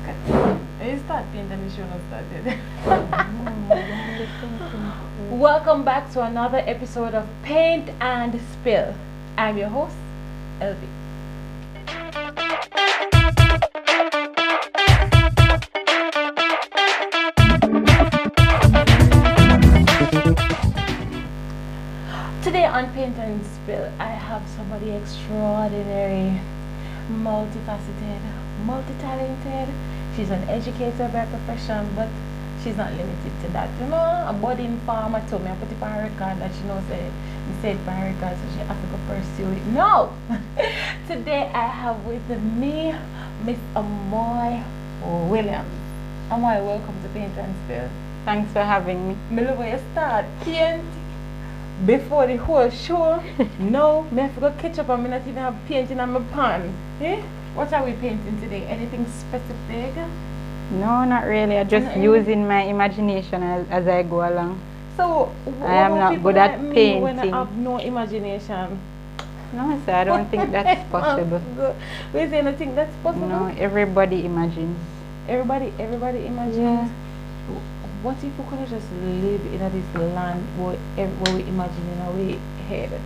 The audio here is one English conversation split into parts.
You start painting the show not started. Welcome back to another episode of Paint and Spill. I'm your host, Elvy. Today on Paint and Spill, I have somebody extraordinary, multifaceted, multi-talented. She's an educator by profession, but she's not limited to that. You know, a budding farmer told me I put it on her record that she knows me said it on her record, so she has to go pursue it. No! Today I have with me Miss Amoy Williams. Amoy, welcome to Paint and Spill. Thanks for having me. Me love where you start. Paint before the whole show. No, me have to go catch up and me not even have painting on my pan. Eh? What are we painting today? Anything specific? No, not really. I'm just using my imagination as I go along. So, I am not good at painting. When I have no imagination? No, sir, I don't think that's possible. Wait, you don't think that's possible? No, everybody imagines. Everybody imagines? Yeah. What if we could just live in this land where we imagine in our head?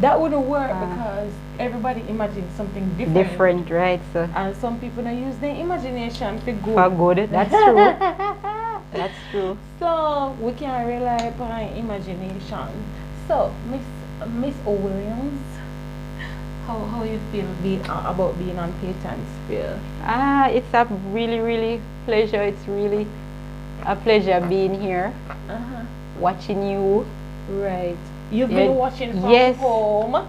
That wouldn't work because everybody imagines something different. Different, right? So. And some people don't use their imagination for good. For good, that's true. That's true. So we can rely upon imagination. So Miss Williams, how you feel about being on Paint and Spill? It's a really pleasure. It's really a pleasure being here, watching you. Right. You've been watching from home,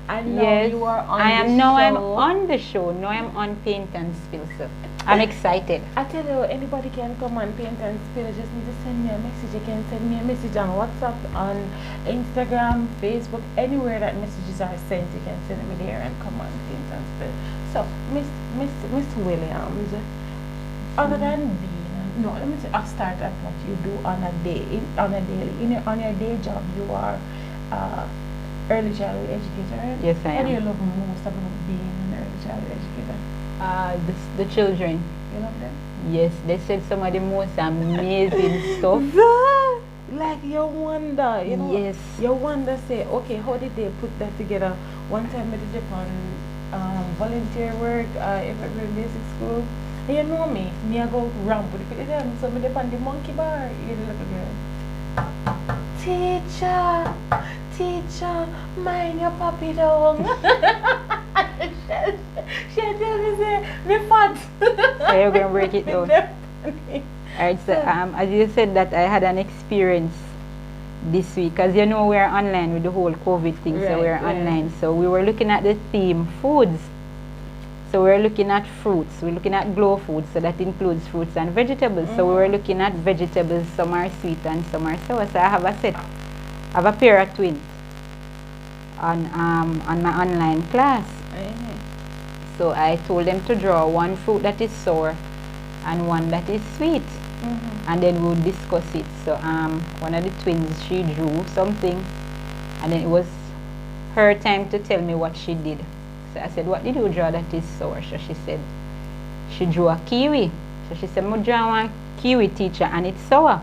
and now you are on the show. Now I'm on the show. Now I'm on Paint and Spill. So I'm excited. I tell you, anybody can come on Paint and Spill. You just need to send me a message. You can send me a message on WhatsApp, on Instagram, Facebook, anywhere that messages are sent. You can send me there and come on Paint and Spill. So, Miss Williams, other than being, let me say, I'll start at what you do on a daily. On your day job, you are early childhood educator, right? Yes, I am. What do you love most about being an early childhood educator? The children. You love them? Yes, they said some of the most amazing stuff. Like you wonder, you know? Yes. You wonder, say, okay, how did they put that together? One time I did Japan volunteer work in basic school. And you know me I go ramp with the them, so I did on the monkey bar, you little girl. Teacher, mind your puppy down. she tell me say, me fat. So you're going to break it down. Alright, so as you said that I had an experience this week, because you know we're online with the whole COVID thing, right, so we're online. So we were looking at the theme, foods. So we're looking at fruits, we're looking at glow foods, so that includes fruits and vegetables. So we were looking at vegetables, some are sweet and some are sour. So I have a pair of twins on my online class. So I told them to draw one fruit that is sour and one that is sweet. And then we would discuss it. So one of the twins, she drew something, and then it was her time to tell me what she did. So I said, what did you draw that is sour? So she said, she drew a kiwi. So she said, I draw one kiwi, teacher, and it's sour.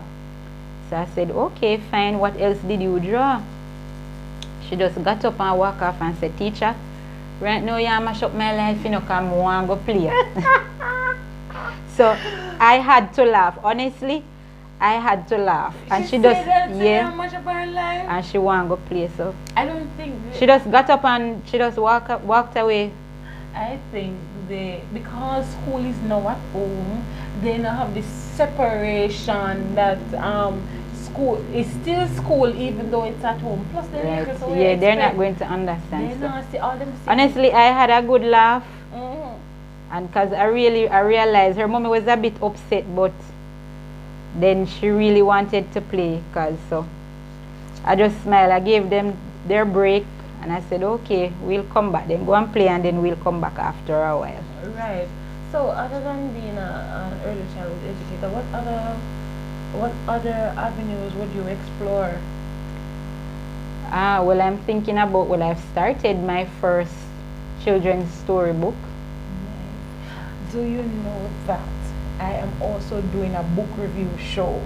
So I said, okay, fine, what else did you draw? She just got up and walked off and said, teacher, right now you mash up my life, you know, because I want to go play. So I had to laugh. Honestly, I had to laugh. And she just, and she want to go play. So I don't think she just got up and she just walked away. I think because school is now at home, they now have this separation that school is still school even though it's at home. Plus they're not going to understand. So. Honestly, I had a good laugh. And because I realized her mommy was a bit upset, but then she really wanted to play. So I just smiled. I gave them their break and I said, okay, we'll come back. Then go and play and then we'll come back after a while. Right. So other than being an early childhood educator, what other avenues would you explore? Well, I'm thinking about, I've started my first children's storybook. Do you know that I am also doing a book review show?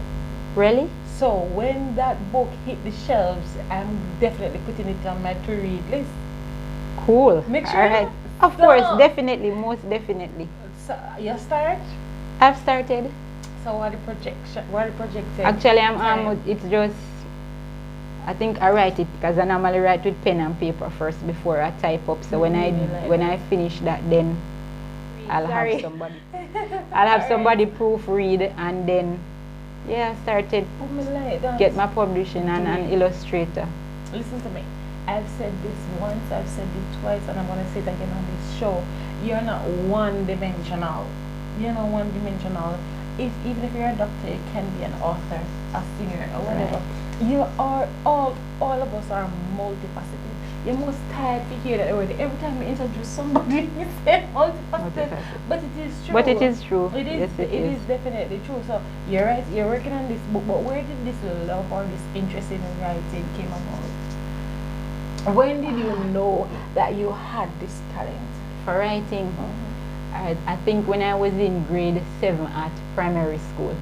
Really? So when that book hit the shelves, I'm definitely putting it on my to-read list. Cool. Make sure. All right. Of course, definitely, most definitely. So you start? I've started. So what the projection? What the projected? Actually, it's just, I think I write it because I normally write with pen and paper first before I type up. So when I finish that, then I'll have somebody. I'll have somebody proofread, and then I started get my publishing and an illustrator. Listen to me. I've said this once, I've said it twice, and I'm gonna say it again on this show. You're not one-dimensional. You're not one-dimensional. Even if you're a doctor, you can be an author, a singer, or whatever. Right. You are all of us are multifaceted. You're most tired to hear that word. Every time you introduce somebody, you say multifaceted. But it is true. But it is true. It is. Yes, it is definitely true. So you're right. You're working on this book, but where did this love or this interest in writing came about? When did you know that you had this talent for writing? I think when I was in grade 7 at primary school.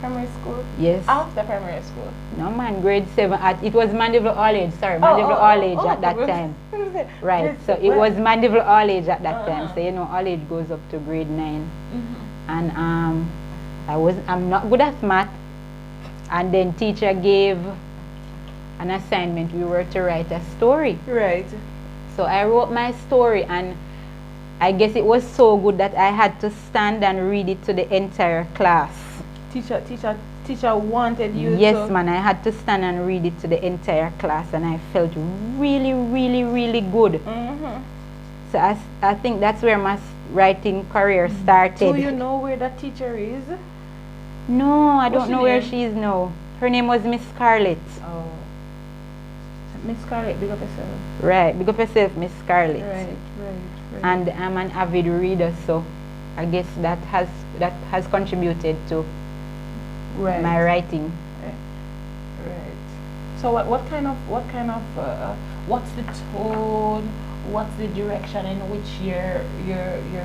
Primary school? Yes. After primary school? No man, grade 7 at, it was Mandeville All Age, sorry, Mandeville All Age at that time. Right, so it was Mandeville All Age at that time. So you know, All Age goes up to grade 9. And I'm not good at math. And then teacher gave an assignment. We were to write a story. Right. So I wrote my story, and I guess it was so good that I had to stand and read it to the entire class. Teacher wanted you yes, to... man, I had to stand and read it to the entire class, and I felt really, really, really good. So I think that's where my writing career started. Do you know where that teacher is? No, I don't know where she is now. Her name was Miss Scarlett. Oh. Miss Scarlett, big up yourself. Right, big up yourself, Miss Scarlett. Right. And I'm an avid reader, so I guess that has contributed to my writing. Right. So what's the tone? What's the direction in which you're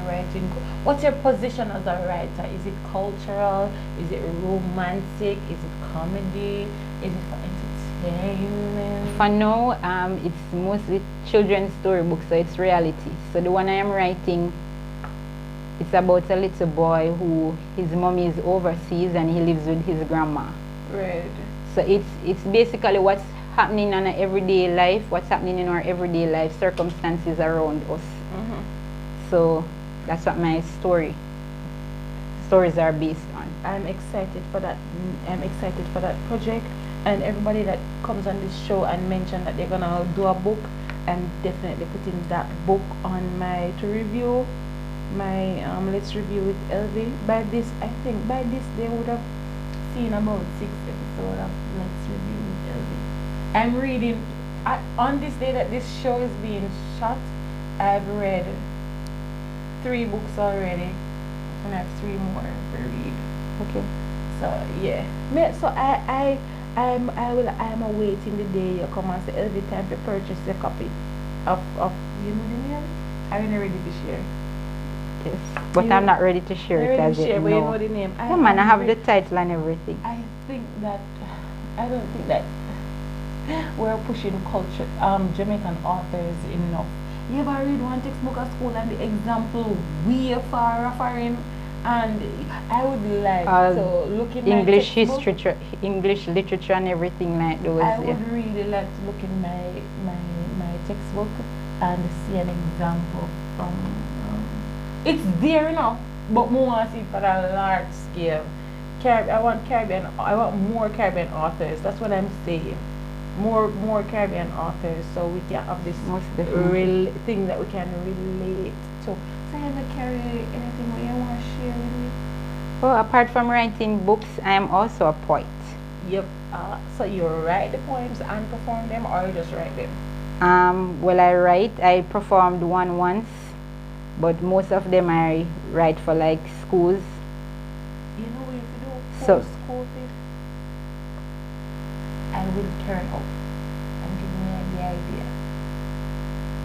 writing? What's your position as a writer? Is it cultural? Is it romantic? Is it comedy? Is it for entertainment? For now, it's mostly children's storybooks, so it's reality. So the one I am writing, it's about a little boy who his mommy is overseas and he lives with his grandma. Right. So it's basically what's happening in our everyday life, what's happening in our everyday life, circumstances around us. So that's what my stories are based on. I'm excited for that. I'm excited for that project, and everybody that comes on this show and mention that they're gonna do a book, I'm definitely putting that book on my to review. My let's review with Elvy. I think by this they would have seen about 6 episodes of Let's Review with Elvy. I'm reading on this day that this show is being shot. I've read 3 books already, and I have 3 more to read. Okay. So yeah. So I'm awaiting the day you come and say every time to purchase a copy of you know the name? I haven't read it this year. Yes. But I'm not ready to share it as yet. But you know the name. Yeah, man, I have the title and everything. I don't think that we're pushing culture, Jamaican authors enough. You ever read one textbook at school and the example we are far him, and I would like to look in English history, English literature, and everything like those. I would really like to look in my textbook and see an example from. It's there enough, but more want to see for a large scale. I want more Caribbean authors. That's what I'm saying. More Caribbean authors, so we can have this real thing that we can relate to. So have you carry anything that you want to share with me? Well, apart from writing books, I am also a poet. Yep. So you write the poems and perform them, or you just write them? Well, I write. I performed one once, but most of them I write for like schools. You know what you do? So school thing. I will turn up and give me the idea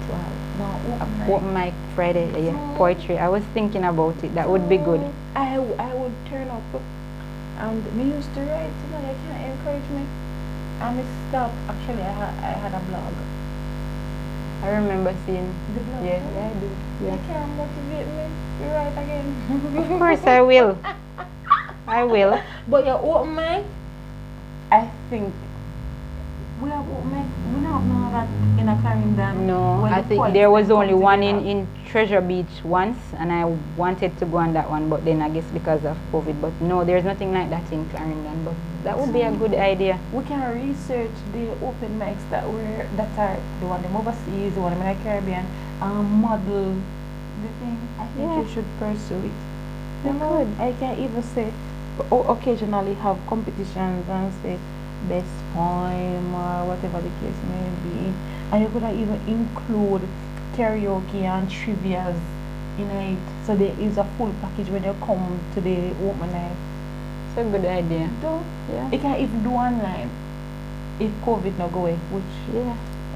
to have No, Open mic Friday, yeah. Poetry. I was thinking about it. That would be good. I would turn up. And me used to write, you know, you can't encourage me. And I stopped. Actually, I had a blog. I remember seeing The blog? Yeah, I do. Yeah. You can't motivate me to write again. Of course I will. I will. But your open mic, I think we have open mic. We don't know that in a Clarendon. No, I think there was only one in Treasure Beach once, and I wanted to go on that one, but then I guess because of COVID. But no, there's nothing like that in Clarendon. But that would be a good idea. We can research the open mics that are the one in overseas, the one in the Caribbean, model the thing. I think you should pursue it. You know, I can even say occasionally have competitions and say best poem or whatever the case may be, and you could even include karaoke and trivias in it, so there is a full package when you come to the open night. It's a good idea. You can even do online if COVID not go away, which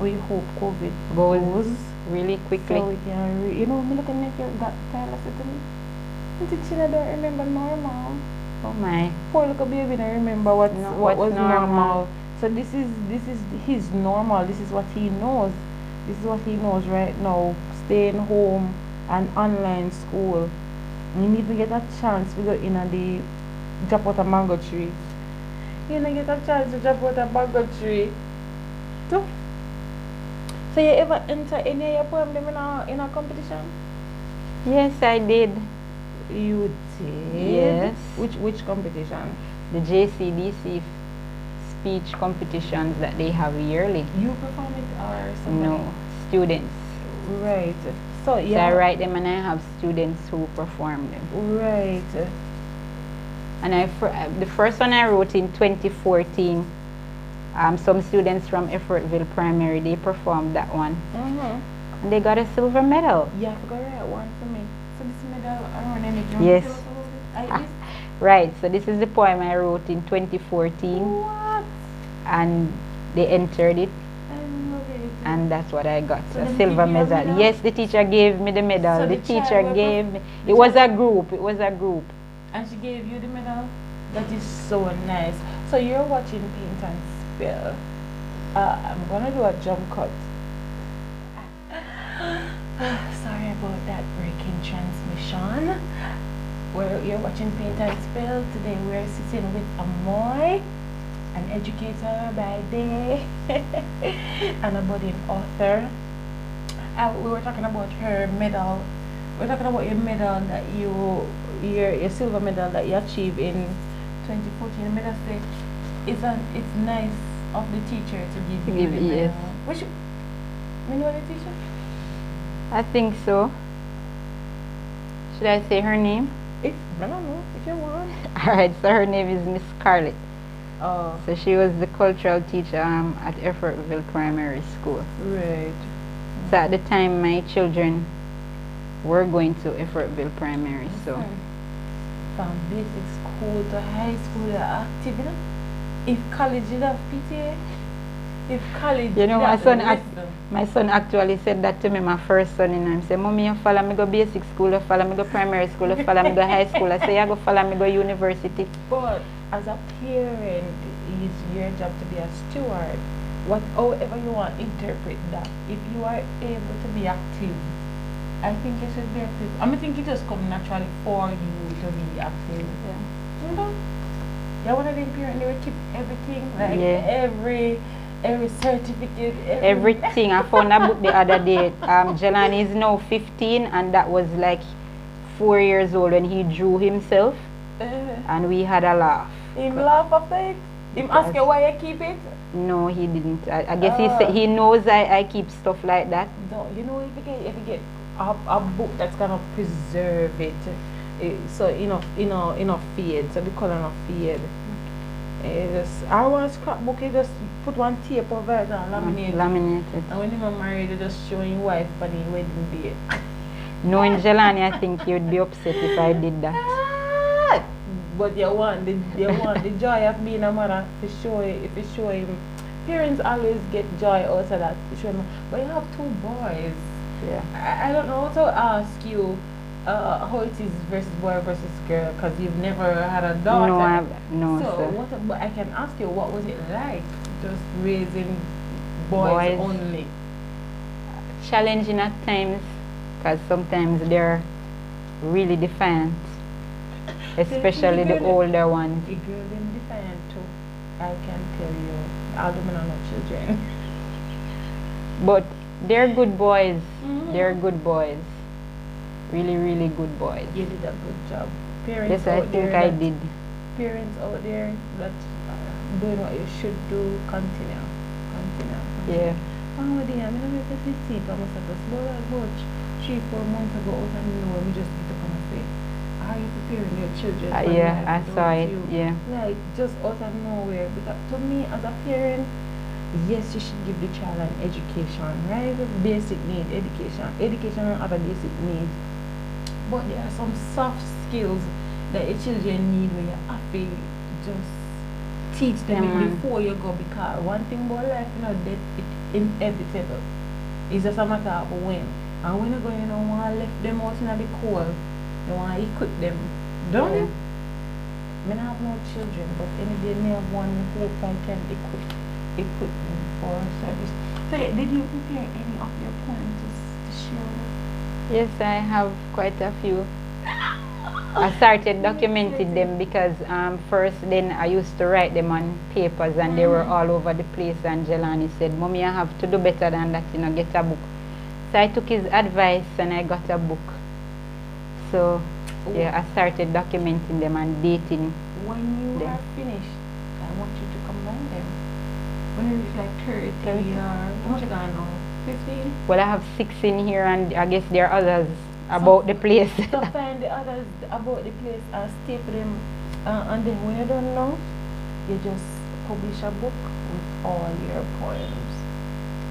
we hope COVID goes really quickly. So we can, you know, me look at me got Tyler said to me, I think she don't remember normal. Oh my. Poor little baby don't remember what was normal. So this is his normal. This is what he knows. This is what he knows right now. Staying home and online school. You need to get a chance to go in and the drop out a mango tree. You know, get a chance to drop out a mango tree. So you ever enter any of your poem in a competition? Yes, I did. You did? Yes. Which competition? The JCDC speech competitions that they have yearly. You perform it or somebody? No, students. Right. So I write them and I have students who perform them. Right. And the first one I wrote in 2014, some students from Effortville Primary, they performed that one. And they got a silver medal. Yeah, I forgot that one for me. So this medal, I don't know. Yes. Right, so this is the poem I wrote in 2014. What? And they entered it. I love it. And that's what I got, so a silver medal. Yes, the teacher gave me the medal. So the teacher gave me, it was a group. And she gave you the medal? That is so nice. So you're watching Paint and Spill. I'm gonna do a jump cut. Sorry about that breaking transmission. You're watching Paint and Spill. Today we're sitting with Amoy, an educator by day and a budding author. We were talking about her medal. We're talking about your medal that your silver medal that you achieved in 2014. The medal say it's nice of the teacher to give you the medal. Yes. Which you know the teacher? I think so. Should I say her name? I don't know, if you want. Alright, so her name is Miss Scarlett. Oh. So she was the cultural teacher at Effortville Primary School. Right. So at the time my children were going to Effortville Primary, so. From basic school to high school, you're active, you know? If college you have PTA, if college you know, my son actually said that to me, my first son, and he said, Mommy, you follow me go basic school, you follow me go primary school, you follow me go high school. I say, you go follow me go university. But as a parent, it's your job to be a steward. However you want to interpret that. If you are able to be active, I think you should be active. I think it just comes naturally for you to be active. Yeah. You know? You're one of them parents, they will keep everything, like every certificate, everything. I found a book the other day. Jelani is now 15, and that was like 4 years old when he drew himself, and we had a laugh. Him laugh after it? Him ask you why you keep it? No, he didn't. I guess he said he knows I keep stuff like that. No, you know, if you get a book that's gonna preserve it, so enough fade, so the color not fade. I want a scrapbook, you just put one tape over it and laminate it. And when you were married, you just show your wife on the wedding day. Knowing Jelani, I think you'd be upset if I did that. But you want the joy of being a mother to show him. Parents always get joy out of that. To show him. But you have 2 boys. Yeah. I don't know how to ask you how it is versus boy versus girl because you've never had a daughter. No, no, so sir. but I can ask you, what was it like just raising boys only? Challenging at times because sometimes they're really defiant, especially the older ones. The girl them defiant too. I can tell you. Although I don't know children. But they're good boys. They're good boys. Really, really good boys. You did a good job. Parents Yes, I think I did. Parents out there that doing what you should do, continue. Yeah. Oh dear, I'm not going to see. I must have just about 3-4 months ago out and know we just need to come and say, are you preparing your children for Yeah, life? I saw it. You? Yeah. Like just out of nowhere. Because to me as a parent, yes, you should give the child an education, right? Basic need, education. Education and other basic needs. But there are some soft skills that your children need where you have to just teach them before you go, because one thing about life, you know, that it's inevitable. It's just a matter of when. And when you go, you know, want to left them out in the cold, you want to equip them. Don't you? I don't have no children, but any day I have one, I hope I can equip them for service. So did you prepare any of your poems to share with us? Yes, I have quite a few. I started documenting them because first then I used to write them on papers and they were all over the place, and Jelani said, Mommy, I have to do better than that, you know, get a book. So I took his advice and I got a book. So yeah, I started documenting them and dating. When you are finished, I want you to combine them. When you reach like 30 or how much you got now? 15? Well, I have 6 in here and I guess there are others about the place. So find the others about the place and staple them, and then when you don't know, you just publish a book with all your poems.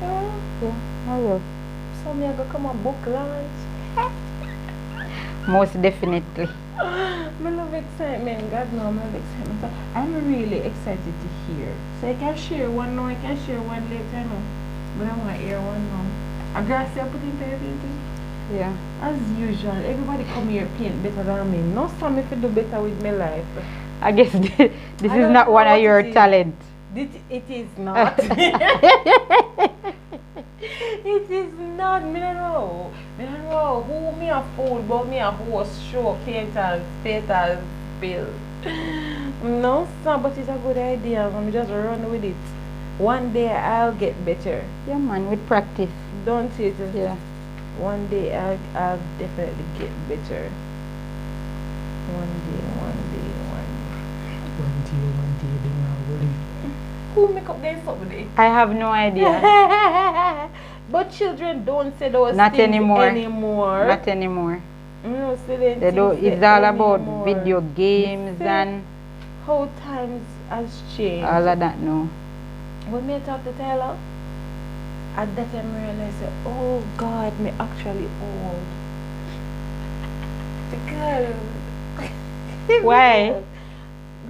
Yeah, I will. So me I go come on book launch. Most definitely. I love excitement. God knows I love excitement. So I'm really excited to hear. So I can share one now, I can share one later now. But I want to hear one now. A girl say I put into everything. Yeah. As usual, everybody come here paint better than me. No some if you do better with my life. I guess this is not one of your talents. It is not. It is not. Me don't know. Me don't know who me a fool, but me a horse show painters, bill. No, sir, but it's a good idea. I'm just run with it. One day I'll get better. Yeah, man, with practice. Don't it? Yeah. One day I'll definitely get better. One day, then I will. Who make up their something? I have no idea. But children don't say those Not things anymore. Not anymore. No, so they don't. It's all about video games and how times has changed. all of that. No. When me talk to Tyler, at that time I realized, oh God, me actually old. Because why?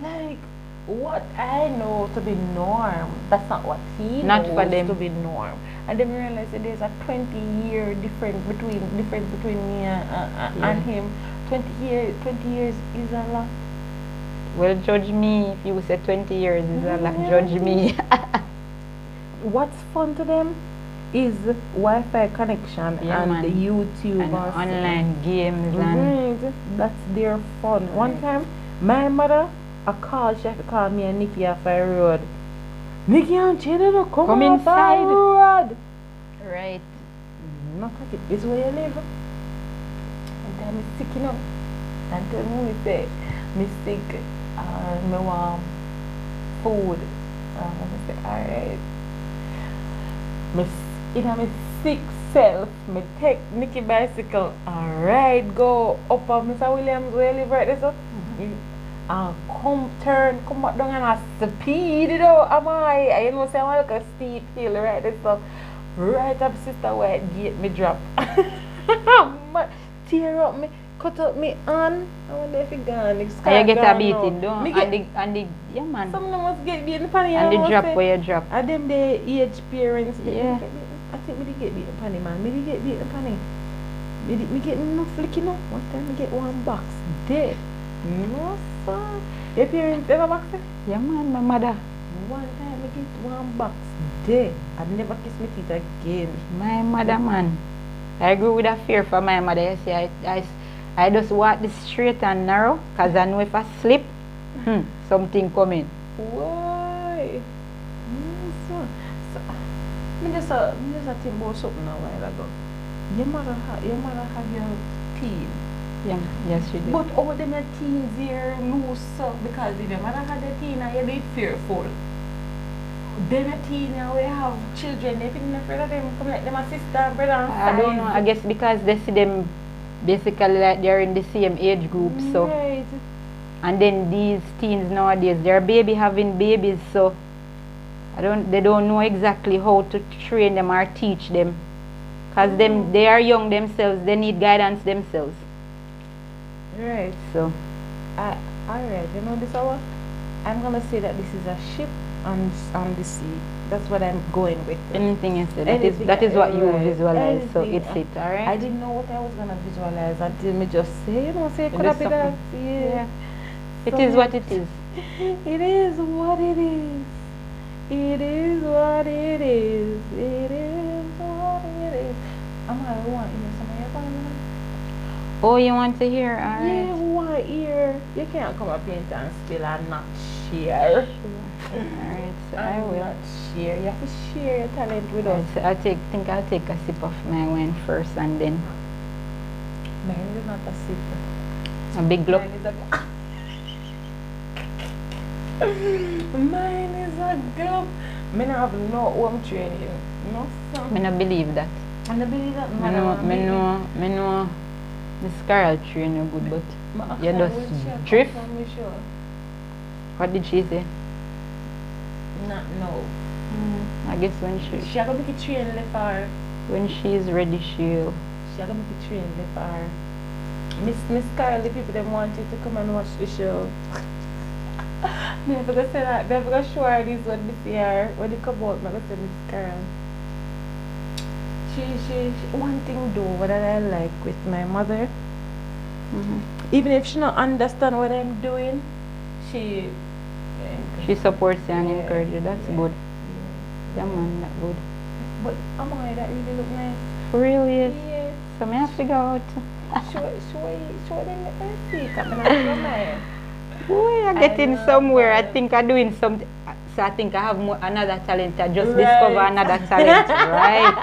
Like what I know to be norm, that's not what he not knows for them. to be norm. And then I realized that there's a 20-year difference between me and him. 20 years is a lot. Well, judge me if you say 20 years is a lot. Judge me. What's fun to them is Wi-Fi connection and the YouTube and online games and that's their fun. Right. One time, my mother, she had to call me and Nikki off the road. Nikki and Chino, come inside. Road. Right. Not like it. This is where you live. And then I'm sick, you know. And tell me, say, me sick. Me want food. I say, alright. My sick self, me take Nikki bicycle and ride go up on Mr. Williams where you live right there, so and come back down and I speed it out. Amoy, you know, say I want like a steep hill right there, so right up Sister White Gate me drop. Tear up me, cut up me on. I wonder if it gone. And you get a beating, don't you? And the yeah man. Some of them must get beaten funny. And the drop where you drop. And them the age parents. Yeah. I think me did get beaten panny, man. Me did get beaten panny. Me get no flicky no. One time me get one box dead. No sir. Your parents ever box it? Yeah man, my mother. One time me get one box dead. I never kiss my teeth again. My mother man. I grew with a fear for my mother. You see, I just walk this straight and narrow because I know if I slip, something coming. Why? So, me just think about something a while ago. Your mother have your teen. Yeah, yes she did. But all them your teens here loose up because if your mother had a teen and you be fearful. Them your teen and we have children, they feeling afraid of them, come like them a sister and brother and I don't know, I guess because they see them basically like they're in the same age group, so right. and then these teens nowadays, they're baby having babies, so they don't know exactly how to train them or teach them. Because they are young themselves, they need guidance themselves. Right. So alright, you know this hour? I'm gonna say that this is a ship on the sea. That's what I'm going with. Anything you say, that is what you visualize, so it's it, alright? I didn't know what I was gonna visualize until me just say, say it could have been that. Yeah. It is what it is. It is what it is. It is what it is. It is what it is. I'm gonna want to hear some of your phone. Oh, you want to hear? Alright. Yeah, who want to hear? You can't come up here and spill and not share. Alright, so I will. Not share. You have to share your talent with us. So I'll take a sip of my wine first and then Mine is not a sip. a big gulp. Mine is a Mine is a gulp. I have no home training. No, sir. I don't believe that. I don't believe that. I know Miss Carol train you good, but you just drift. What did she say? Not no. I guess when She gonna make a train left her. when she's ready, she'll. She gonna make a train left her. Miss Carol, the people them wanted to come and watch the show. Never gonna say that. Never gonna show her this one this year. When they come out, I'm gonna say Miss Carol. She one thing though, what I like with my mother, even if she don't understand what I'm doing, she supports you and encourages you. That's good. Yeah, man, that's good. But Amoy, that really look nice. Really is. Yeah. So may I figure out. Show them the see. Come on, Boy, I'm getting somewhere. I think I'm doing something. So I think I have another talent. I just discover another talent, right?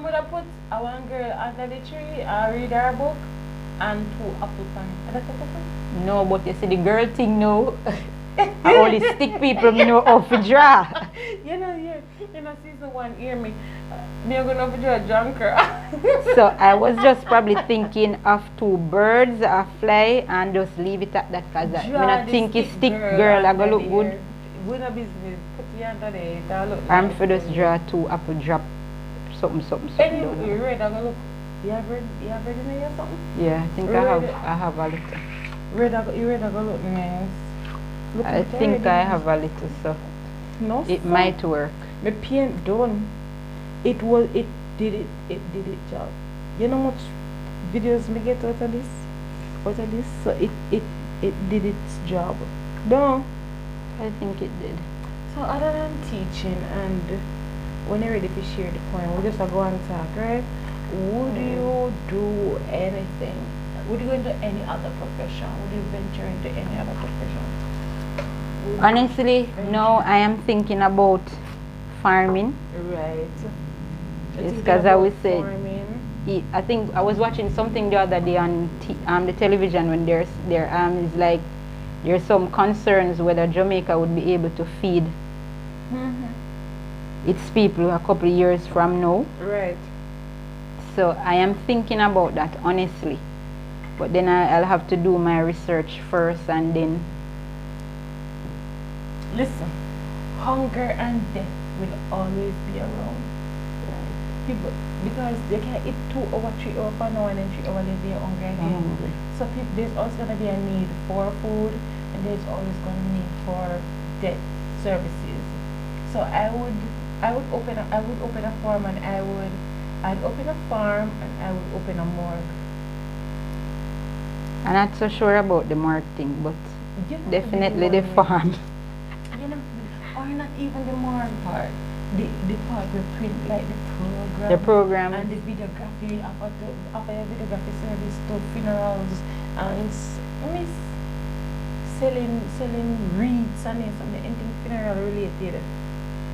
Would I put a one girl under the tree, read her book, and 2 apple pan. No, but you see the girl thing no. I only stick people know how to draw. You know, season 1, hear me. Me are gonna draw a junker. So I was just probably thinking of 2 birds, a fly, and just leave it at that because I don't think it's stick girl, I go look good. With a business, put you under there, that look I'm for just draw 2 apple drop something. Anyway, you read, I go look. You have read in there or something? Yeah, I think I have a little. You read, I go look nice. I think I have a little, so no, it might work. My paint done. It did it job. You know how much videos me get out of this? So it did its job. No. I think it did. So other than teaching and when you're ready to share the point, we'll just go and talk, right? Would you do anything? Would you go into any other profession? Would you venture into any other profession? Honestly, no, I am thinking about farming. Right. It's because I would say, I think I was watching something the other day on the television when it's like there's some concerns whether Jamaica would be able to feed its people a couple of years from now. Right. So I am thinking about that honestly, but then I'll have to do my research first and then. Listen, hunger and death will always be around. People, because they can eat 2 or 3 hours per hour and then 3 hours later they're hungry again. So there's always going to be a need for food and there's always going to be a need for debt services. So I would I would open a farm and I'd open a farm and I would open a morgue. I'm not so sure about the morgue thing, but You know, definitely the one farm. you know, or not even the morgue part. The part we print like the program. The program. And the videography after your videography service to funerals and miss selling wreaths and something anything funeral related.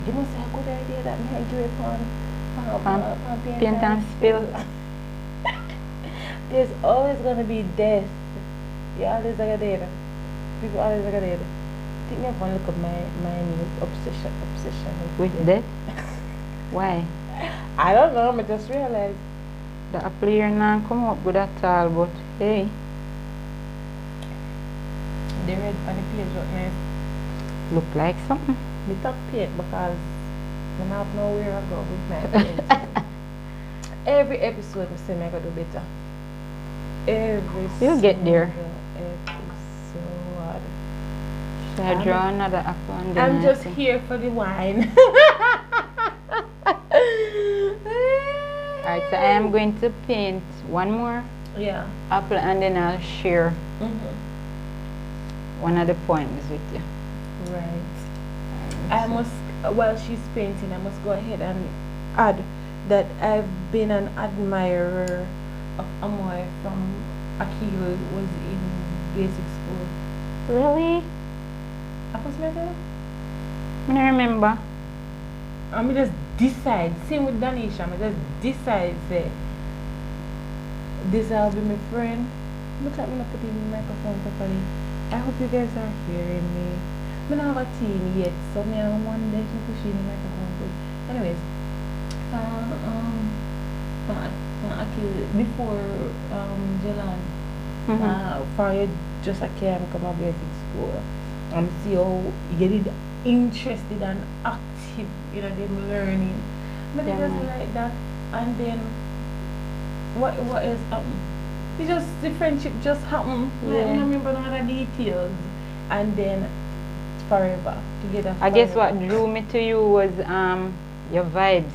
You must have a good idea that me do it on Paint and spill. There's always gonna be death. You always gonna dead. People always gonna dead. I think you have to look at my new obsession With death? Why? I don't know, I just realized. The apple here now come up good at all, but hey. The red on the page look nice. Look like something. Me top paint because I have nowhere to go with my paint. Every episode I say I gotta do better. You'll get there. Episode. Should I draw another apple and then I'm just here for the wine. Alright, so I am going to paint one more apple and then I'll share one of the poems with you. Right. I must, while she's painting, I must go ahead and add that I've been an admirer of Amoy from Akil was in basic school. Really? I was met her. I don't remember. I mean, just decide. Same with Danisha. I just decide. Say, this will be my friend. Look like me not putting the microphone properly. I hope you guys are hearing me. I don't have a team yet, so me and one day to push in the microphone. Good. Anyways, before Jalan, for you just a camp come a basic school, see how you get interested and active, you know, them learning. But it just like that, and then what else happened? It just the friendship just happened. I don't remember none of the details, and then forever together. I guess what drew me to you was your vibes.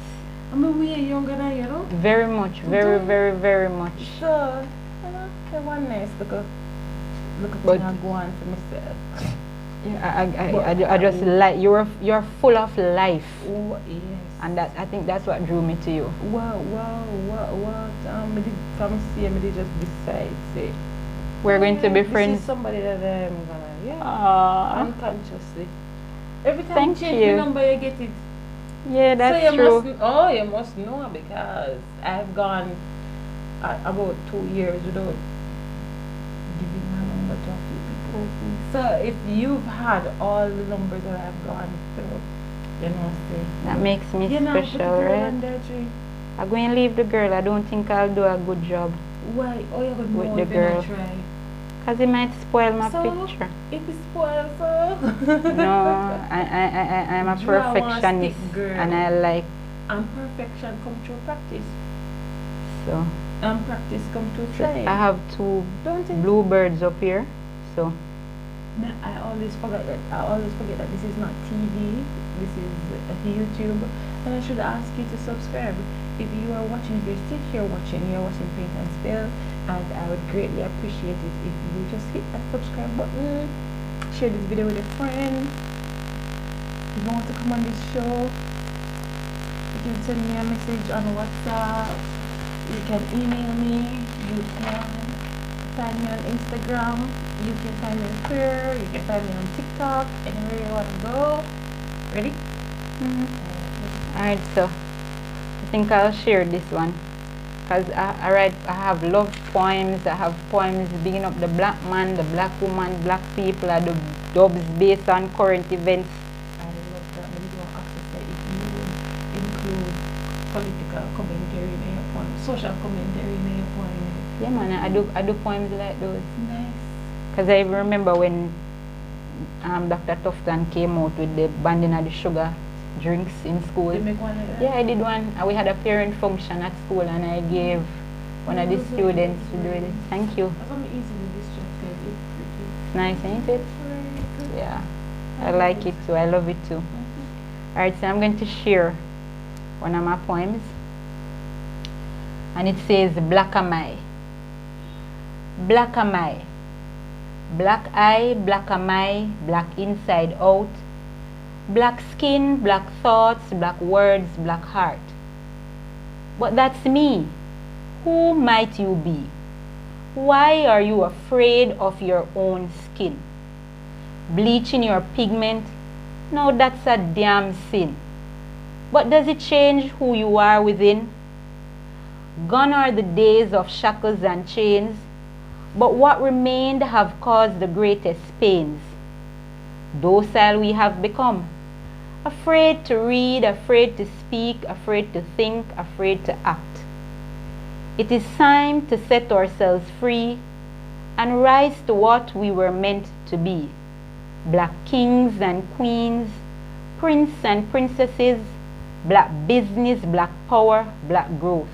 I mean, we are younger than you, know? Very much, very much. So, you know, they one nice look at thing I go on for myself. Yeah, I just like you're full of life. Oh, yes. And that I think that's what drew me to you. Wow. Me did come see me did just decide say we're going to be friends. This is somebody that I'm gonna unconsciously. Every time you change the number you get it. Yeah, that's so you true. You must know because I've gone about 2 years without giving my number to a few people. So if you've had all the numbers that I've gone through, you know, that makes me special, right? I'm going to leave the girl. I don't think I'll do a good job. Why? Oh, you're going to with the girl. Try. Because it might spoil my picture. If it spoils, so. No, I'm a perfectionist and I like. And perfection come through practice. So. And practice come through trying. I have two bluebirds up here, so. I always forget that this is not TV. This is YouTube, and I should ask you to subscribe. If you are watching, if you're still here watching, you're watching Paint and Spill, and I would greatly appreciate it if you just hit that subscribe button, share this video with a friend. If you want to come on this show, you can send me a message on WhatsApp, you can email me, you can find me on Instagram, you can find me on Twitter, you can find me on TikTok, anywhere you want to go. Ready? Alright, so I think I'll share this one because I have love poems. I have poems beginning up the black man, the black woman, black people. I do dubs based on current events. I love that. Maybe you want to say if you would include political commentary in your poem, social commentary in your poem. Yeah, man, I do poems like those. Nice. Because I remember when Dr. Tufton came out with the banning of the sugar drinks in school. Did you make one like that? Yeah, I did one. We had a parent function at school and I gave one of the students to do it. Thank you. That's something easily distracted. It's pretty. Nice, ain't it? Very good. Yeah. I like it too. I love it too. Alright, so I'm going to share one of my poems. And it says, Black Amoy. Black Amoy. Black eye, black Amoy, black inside out. Black skin, black thoughts, black words, black heart. But that's me. Who might you be? Why are you afraid of your own skin? Bleaching your pigment? No, that's a damn sin. But does it change who you are within? Gone are the days of shackles and chains, but what remained have caused the greatest pains. Docile we have become, afraid to read, afraid to speak, afraid to think, afraid to act. It is time to set ourselves free and rise to what we were meant to be. Black kings and queens, prince and princesses, black business, black power, black growth.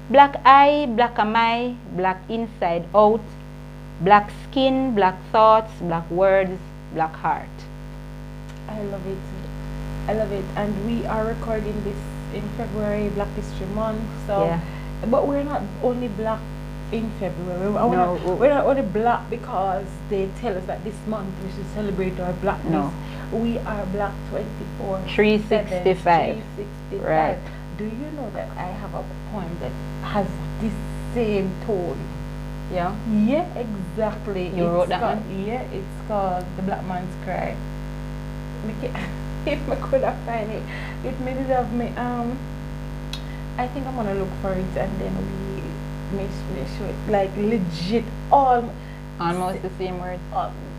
Black eye, black Amoy, black inside out, black skin, black thoughts, black words, black heart. I love it. I love it. And we are recording this in February, Black History Month. So, Yeah. but we're not only black in February. No. We're not only black because they tell us that this month we should celebrate our blackness. No. We are black 24. 365. 365. Right. Do you know that I have a poem that has this same tone? Yeah. Yeah, exactly. You wrote that called, one? Yeah, it's called The Black Man's Cry. If I could have find it, it made it have me. I think I'm gonna look for it and then we make sure it like legit Almost the same words.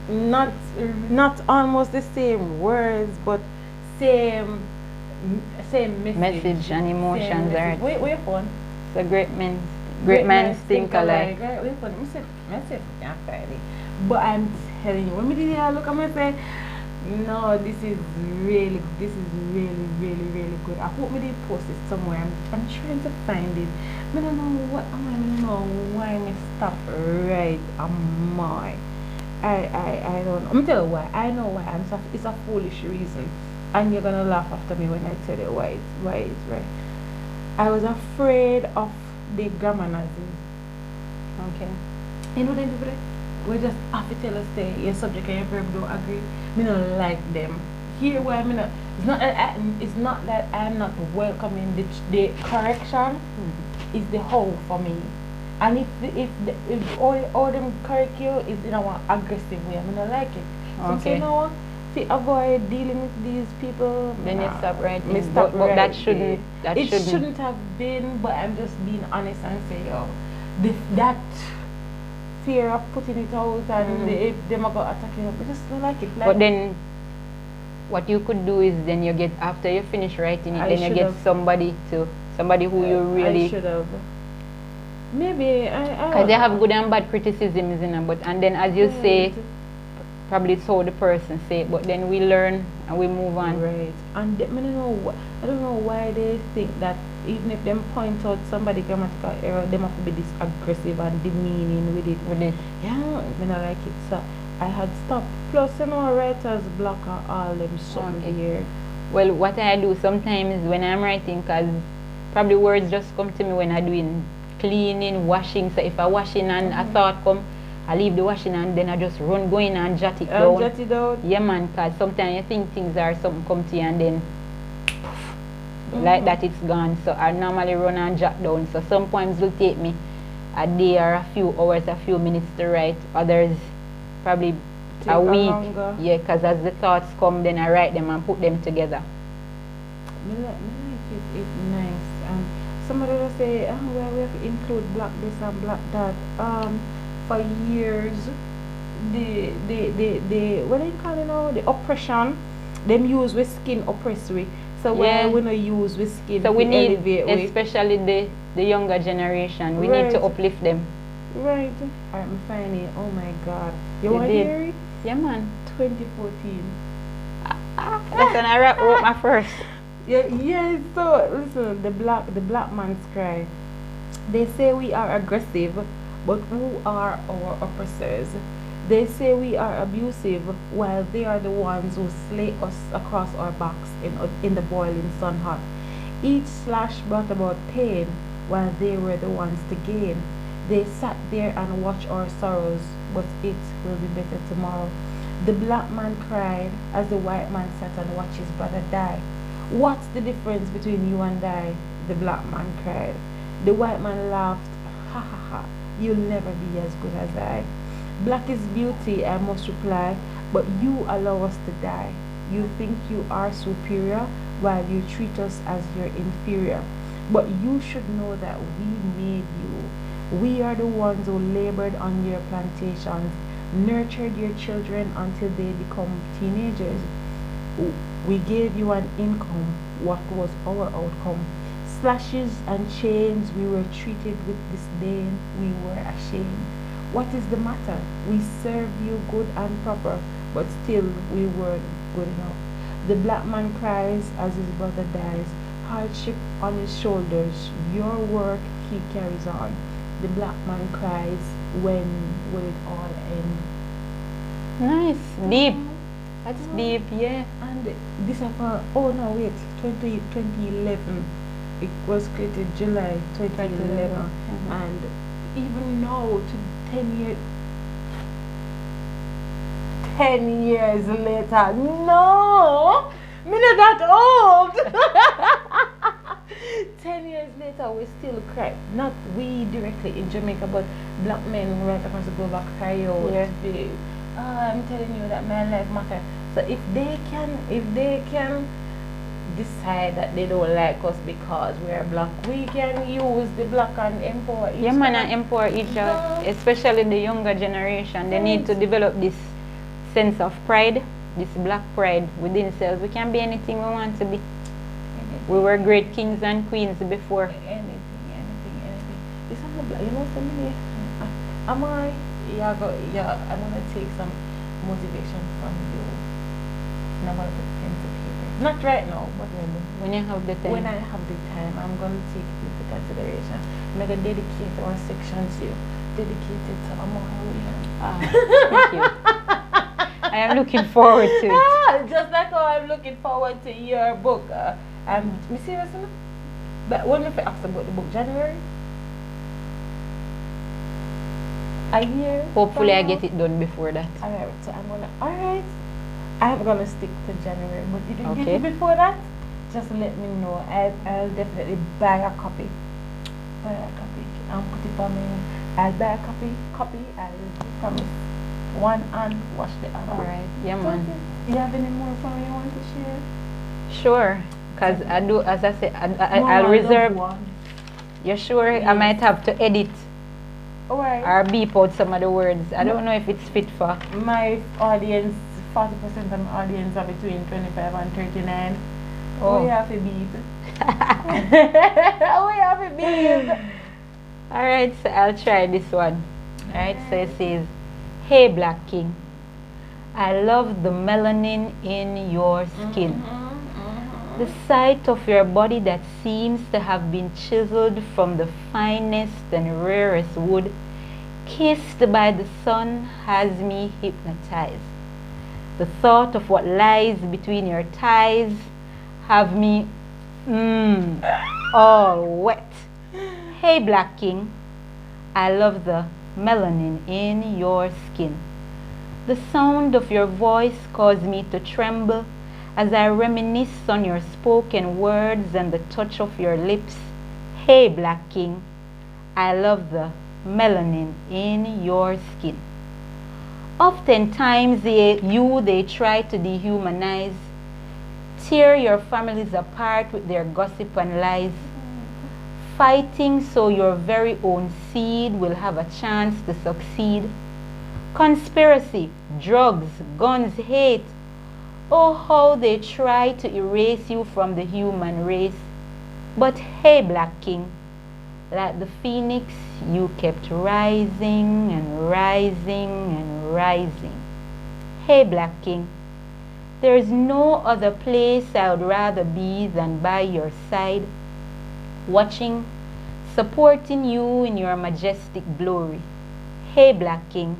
not almost the same words, but same Message and emotions are. Wait, phone. So great men think alike. Right, wait, phone. Myself can't find it. But I'm telling you, when we did look at me say, no, this is really really good. I hope we did post it somewhere. I'm trying to find it. I don't know why I stop right Amoy. I don't know. I'm tell you why. I know why. It's a foolish reason. And you're gonna laugh after me when I tell you why it's right. I was afraid of the grammar Nazis. Okay. You know them people we just have to tell us say your subject and your verb don't agree. Me don't like them. Here where I mean it's not that I'm not welcoming the correction. Is the whole for me. And if all them correct you is in a aggressive way, I mean I like it. So Okay. you know what? To avoid dealing with these people, Then you stop writing. But that shouldn't. It shouldn't have been. But I'm just being honest and say, yo, that fear of putting it out and if them are going to attack you, I just don't like it. Like, But then, what you could do is then you get after you finish writing it, then you get somebody who you really. I should have. Maybe Because they have good and bad criticisms in them, but and then as you say. Probably it's how the person say it, but then we learn and we move on. Right. And I don't know why they think that even if them point out somebody grammatical error, they must be this aggressive and demeaning with it. Yeah, I don't like it. So I had stopped. Plus, writers block and all them something here. Well, what I do sometimes when I'm writing, because probably words just come to me when I'm doing cleaning, washing. So if I washing and a thought come, I leave the washing and then I just go in and jot it down. Jot it down? Yeah, man, because sometimes you think things are something come to you and then like that it's gone. So I normally run and jot down. So some poems will take me a day or a few hours, a few minutes to write. Others probably a week. Longer. Yeah, because as the thoughts come, then I write them and put them together. Me like it's nice. And somebody will say, well, we have to include black this and black that. For years, the what do you call it now? The oppression, them use with skin oppressive. So why we not use with skin? So we need, especially the younger generation. We need to uplift them. Right. I'm finding. Oh my God. You want to hear it? Yeah, man. 2014. That's when I wrote my first. Yeah. So listen, the black man's cry. They say we are aggressive. But who are our oppressors? They say we are abusive while they are the ones who slay us across our backs in the boiling sun hot. Each slash brought about pain while they were the ones to gain. They sat there and watched our sorrows, but it will be better tomorrow. The black man cried as the white man sat and watched his brother die. What's the difference between you and I? The black man cried. The white man laughed. Ha ha ha, you'll never be as good as I. Black is beauty, I must reply, but you allow us to die. You think you are superior while you treat us as your inferior. But you should know that we made you. We are the ones who labored on your plantations, nurtured your children until they become teenagers. We gave you an income. What was our outcome? Slashes and chains, we were treated with disdain. We were ashamed. What is the matter? We served you good and proper, but still we weren't good enough. The black man cries as his brother dies, hardship on his shoulders. Your work he carries on. The black man cries, when will it all end? Nice, deep. That's deep, yeah. And this happened, oh no wait, 2011. It was created July 2011. And even now, to 10 years later, no, me not that old. 10 years later, we still cry. Not we directly in Jamaica, but black men right across the globe are cry out. Yeah. I'm telling you that my life matter. So if they can decide that they don't like us because we're black, we can use the black and empower each other. Yeah, man, and empower each other, especially the younger generation. They need to develop this sense of pride, this black pride within themselves. We can be anything we want to be. We were great kings and queens before. Anything. This is the black, you know something? Amoy, I'm gonna take some motivation from you. And I'm gonna put pen to paper. Not right now, but when you have the time. When I have the time, I'm gonna take it into consideration. I'm gonna dedicate our section to you. Dedicated to Amoy. Thank you. I am looking forward to it. Just like how I'm looking forward to your book. Me serious enough? But when if I ask about the book, January? A year? Hopefully I get it done before that. Alright, so I'm gonna stick to January, but if you get it before that, just let me know. I'll definitely buy a copy. And put it on me. I'll buy a copy, I'll promise. One and watch the other. Alright, yeah man. Do you have any more from you want to share? Sure, because I do, as I said, I'll reserve. You're sure? Yes. I might have to edit or beep out some of the words. I don't know if it's fit for my audience. 40% of my audience are between 25 and 39. Oh, we have to beep. We have to beep. Alright, so I'll try this one. Alright, so it says, hey Black King, I love the melanin in your skin. The sight of your body that seems to have been chiseled from the finest and rarest wood, kissed by the sun, has me hypnotized. The thought of what lies between your thighs have me all wet. Hey Black King, I love the melanin in your skin. The sound of your voice caused me to tremble as I reminisce on your spoken words and the touch of your lips. Hey Black King, I love the melanin in your skin. Oftentimes they try to dehumanize, tear your families apart with their gossip and lies, fighting so your very own seed will have a chance to succeed. Conspiracy, drugs, guns, hate. Oh, how they try to erase you from the human race. But hey, Black King, like the phoenix, you kept rising and rising and rising. Hey, Black King, there is no other place I would rather be than by your side, watching, supporting you in your majestic glory. Hey, Black King,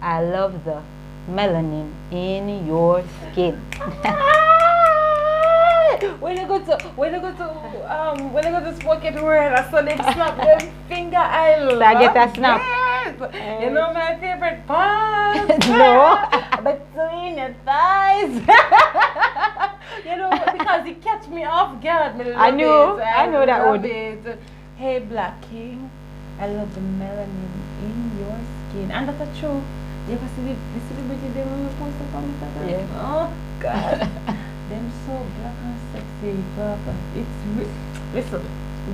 I love the melanin in your skin. When I go to spoken word, I saw them snap them finger. I love I get a snap. Yes. You know my favorite part? No. Between your thighs. You know, because it catch me off guard. I know that would. Hey, Black King, I love the melanin in your skin, and that's true. You ever see the celebrity them when we post up on Instagram? Yeah. Oh God, them so black and sexy, but listen.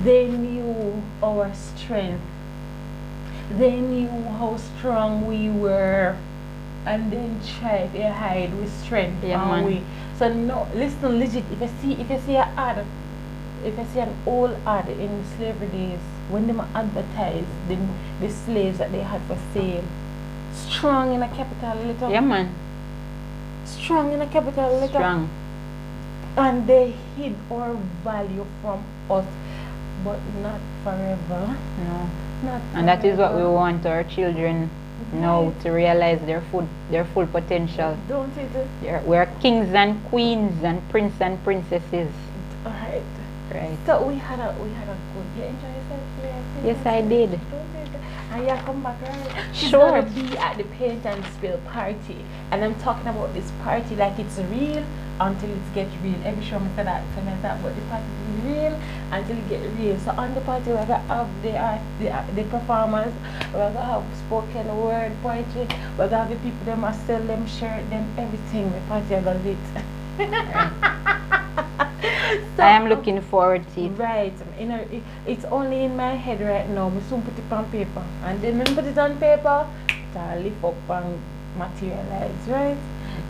They knew our strength. They knew how strong we were, and then tried to hide with strength. Yeah, and man. So no, listen, legit. If you see an ad, if you see an old ad in slavery days, when they advertise the slaves that they had for sale, strong in a capital letter. Yeah, man. Strong in a capital letter. Strong. And they hid our value from us, but not forever. No. Not And that is what we forever. want our children now to realize their full potential. Don't it? We're kings and queens and prince and princesses. Alright. Right. So we had a good. You enjoy yourself today? Yes, I did. Don't it? And you come back, right? She's Sure. gonna be at the paint and spill party, and I'm talking about this party like it's real until it gets real. Every show I say that, but the party is real until it gets real. So on the party we're gonna have the performers, we're gonna have spoken word poetry, we're gonna have the people them a sell them shirt, them everything. The party are gonna lit. So, I am looking forward to it. right, you know, it's only in my head right now. I soon put it on paper, and then when I put it on paper, it'll lift up and materialize, right?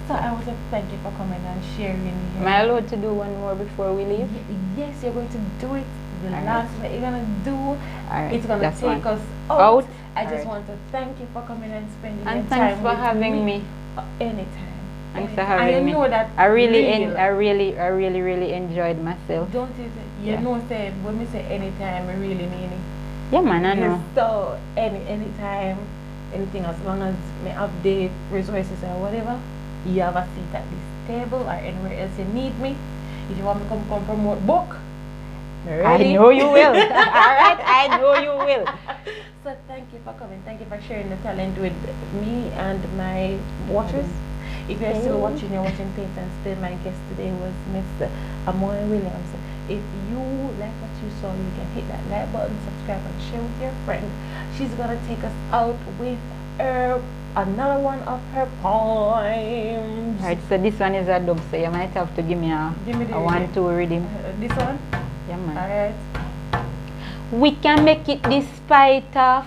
So I want to thank you for coming and sharing here. Am I allowed to do one more before we leave? Yes, you're going to do it. The All last right. that you're gonna do, Alright, it's gonna that's take fine. us out. I just Alright. want to thank you for coming and spending And your thanks time for with having me. Anytime. Thanks for Anytime. having and me. you know that I really enjoyed myself. Don't you you Yeah. know say when we say anytime I really mean it. Yeah, man, I know. So anytime, anything as long as me have the resources or whatever, you have a seat at this table or anywhere else you need me. If you want me to come promote book, I ready? know you will. Alright, I know you will. So thank you for coming. Thank you for sharing the talent with me and my watchers. If you're still watching, you're watching Paint and Spill. My guest today was Mr. Amoy Williams. If you like what you saw, you can hit that like button, subscribe, and share with your friend. She's gonna take us out with another one of her poems. Alright, so this one is a dub, so you might have to give me a Give me the 1-2 rhythm. This one? Yeah, man. Alright. We can make it despite of.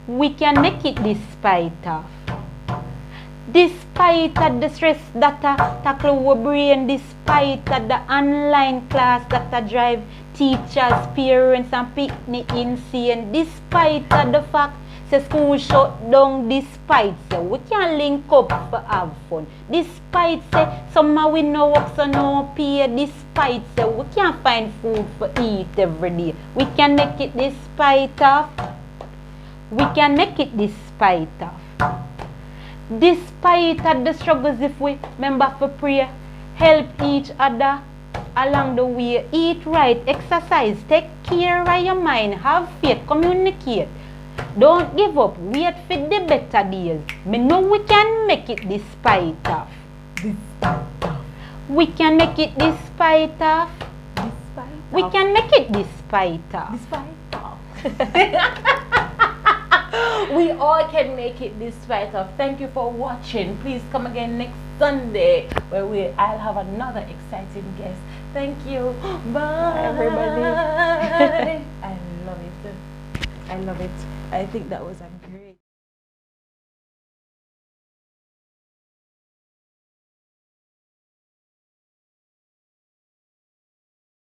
We can make it despite of. Despite of the stress that tackle our brain, despite of the online class that drive teachers, parents and picnic insane, despite of the fact say school shut down, despite say we can link up for have fun, despite say somehow we no work so no pay, despite say we can't find food for eat every day, we can make it despite of. We can make it despite of. Despite of the struggles, if we remember for prayer, help each other along the way, eat right, exercise, take care of your mind, have faith, communicate. Don't give up, wait for the better days. Me know we can make it despite of. We can make it despite of. We can make it despite of. We all can make it despite of. Thank you for watching. Please come again next Sunday where I'll have another exciting guest. Thank you. Bye everybody. I love it. I love it. I think that was a great